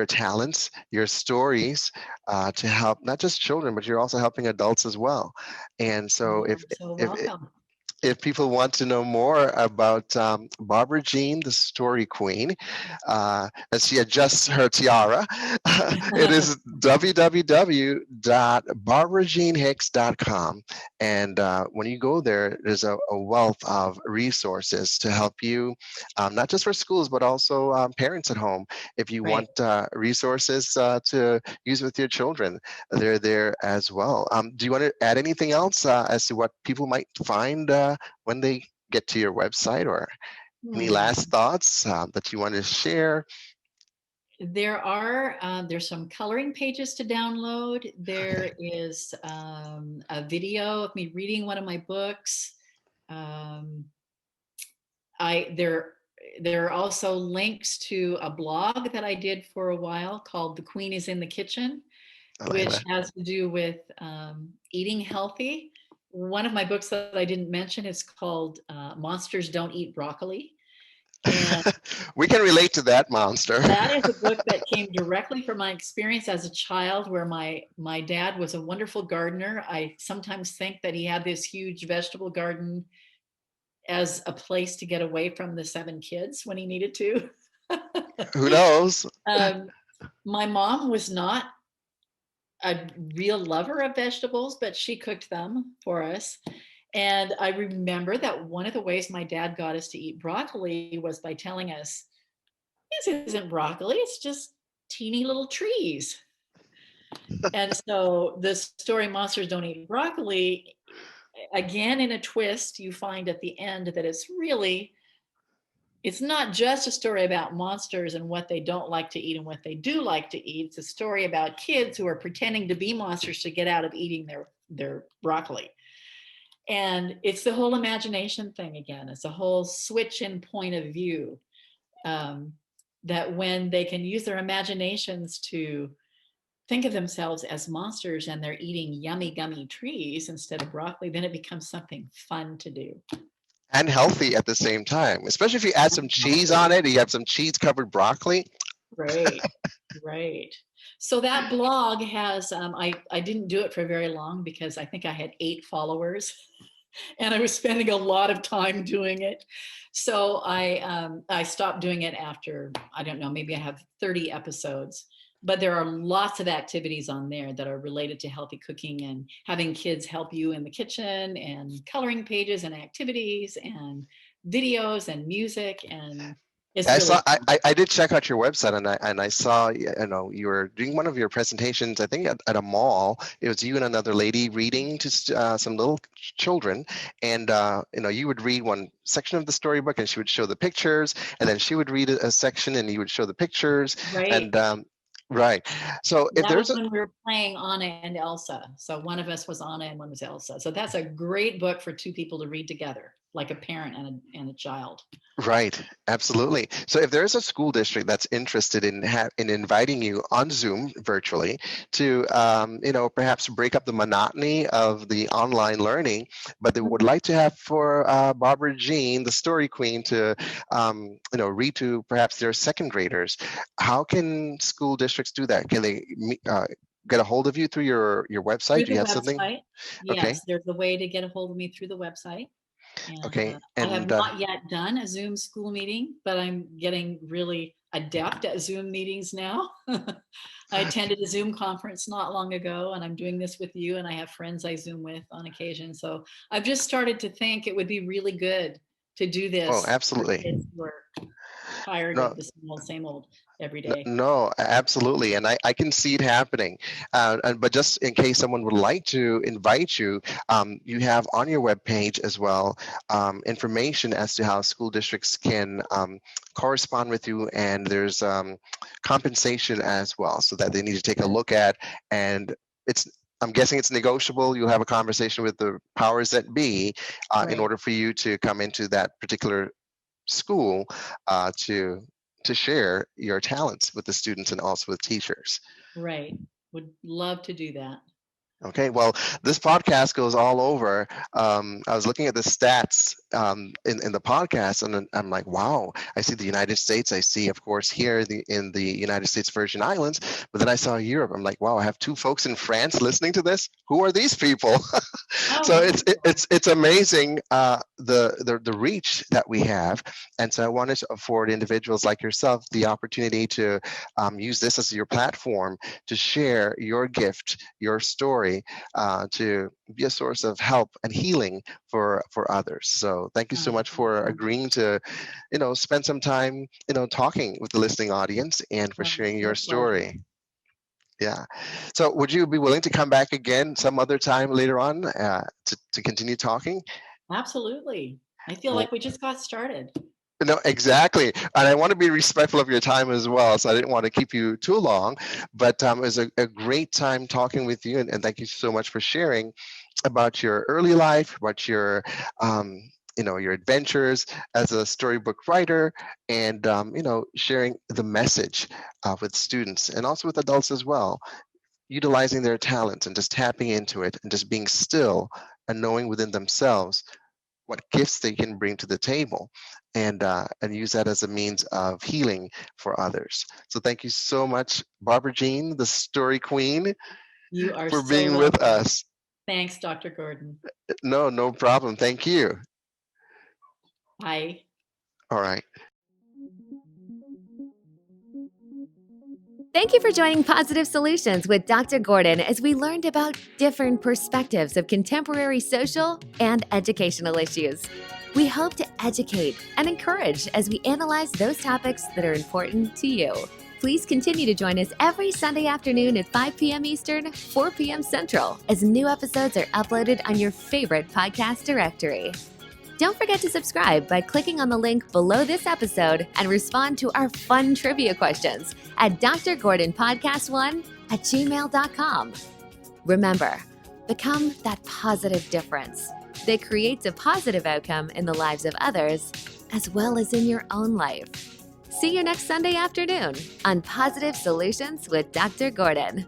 talents, your stories, to help not just children, but you're also helping adults as well. And so, You're so if welcome. if people want to know more about Barbara Jean, the Story Queen, as she adjusts her tiara, it is www.barbarajeanhicks.com. And when you go there, there's a wealth of resources to help you, not just for schools, but also parents at home. If you Right. want resources to use with your children, they're there as well. Do you want to add anything else as to what people might find when they get to your website, or any last Hmm. thoughts that you want to share? There's some coloring pages to download. There is a video of me reading one of my books. Um, I there are also links to a blog that I did for a while called "The Queen is in the Kitchen," I like which that. has to do with eating healthy. One of my books that I didn't mention is called "Monsters Don't Eat Broccoli," and We can relate to that monster. that is a book that came directly from my experience as a child, where my dad was a wonderful gardener. I sometimes think that he had this huge vegetable garden as a place to get away from the 7 kids when he needed to. Who knows? My mom was not a real lover of vegetables, but she cooked them for us. And I remember that one of the ways my dad got us to eat broccoli was by telling us, this isn't broccoli, it's just teeny little trees. And so the story Monsters Don't Eat Broccoli, again, in a twist, you find at the end that it's not just a story about monsters and what they don't like to eat and what they do like to eat. It's a story about kids who are pretending to be monsters to get out of eating their broccoli. And it's the whole imagination thing again. It's a whole switch in point of view, that when they can use their imaginations to think of themselves as monsters and they're eating yummy, gummy trees instead of broccoli, then it becomes something fun to do. And healthy at the same time, especially if you add some cheese on it. You have some cheese covered broccoli. Right, right. So that blog has, I didn't do it for very long because I think I had 8 followers and I was spending a lot of time doing it. So I stopped doing it after, I don't know, maybe I have 30 episodes. But there are lots of activities on there that are related to healthy cooking and having kids help you in the kitchen, and coloring pages and activities and videos and music. And it's I really saw. fun. I did check out your website, and I saw. You were doing one of your presentations. I think at a mall. It was you and another lady reading to some little children, and you would read one section of the storybook, and she would show the pictures, and then she would read a section, and you would show the pictures, Right. and right. So if That was there's a when we were playing Anna and Elsa. So one of us was Anna and one was Elsa. So that's a great book for 2 people to read together, like a parent and a child. Right, absolutely. So if there's a school district that's interested in inviting you on Zoom virtually to perhaps break up the monotony of the online learning, but they would like to have for Barbara Jean, the story queen, to read to perhaps their second graders, how can school districts do that? Can they get a hold of you through your website? Through Do you the have something? website. Okay, Yes, there's a way to get a hold of me through the website. And okay, I have and not yet done a Zoom school meeting, but I'm getting really adept at Zoom meetings now. I attended a Zoom conference not long ago, and I'm doing this with you, and I have friends I Zoom with on occasion. So I've just started to think it would be really good to do oh, this for absolutely. kids who are tired No, of the same old every day. No, absolutely. And I can see it happening. But just in case someone would like to invite you, you have on your webpage as well information as to how school districts can correspond with you. And there's compensation as well, so that they need to take a look at. And I'm guessing it's negotiable. You'll have a conversation with the powers that be in Right, order for you to come into that particular school to share your talents with the students and also with teachers. right. Would love to do that. Okay, well, this podcast goes all over. I was looking at the stats in the podcast, and I'm like, wow, I see the United States. I see, of course, here in the United States Virgin Islands, but then I saw Europe. I'm like, wow, I have 2 folks in France listening to this. Who are these people? Oh, So wonderful. it's amazing the reach that we have, and so I wanted to afford individuals like yourself the opportunity to use this as your platform to share your gift, your story, to be a source of help and healing for others. So thank you so much Thank for you. agreeing to, spend some time, talking with the listening audience and for Oh, sharing my your pleasure. story. Yeah. So would you be willing to come back again some other time later on to continue talking? Absolutely. I feel Well, like we just got started. no, exactly. And I want to be respectful of your time as well. So I didn't want to keep you too long, but it was a great time talking with you. And thank you so much for sharing about your early life, about your adventures as a storybook writer, and sharing the message with students and also with adults as well, utilizing their talents and just tapping into it and just being still and knowing within themselves what gifts they can bring to the table, and use that as a means of healing for others. So thank you so much, Barbara Jean, the story queen, You are for so being with welcome. us. Thanks, Dr. Gordon. No problem. Thank you. Bye. All right. Thank you for joining Positive Solutions with Dr. Gordon as we learned about different perspectives of contemporary social and educational issues. We hope to educate and encourage as we analyze those topics that are important to you. Please continue to join us every Sunday afternoon at 5 p.m. Eastern, 4 p.m. Central, as new episodes are uploaded on your favorite podcast directory. Don't forget to subscribe by clicking on the link below this episode and respond to our fun trivia questions at drgordonpodcast1@gmail.com. Remember, become that positive difference that creates a positive outcome in the lives of others as well as in your own life. See you next Sunday afternoon on Positive Solutions with Dr. Gordon.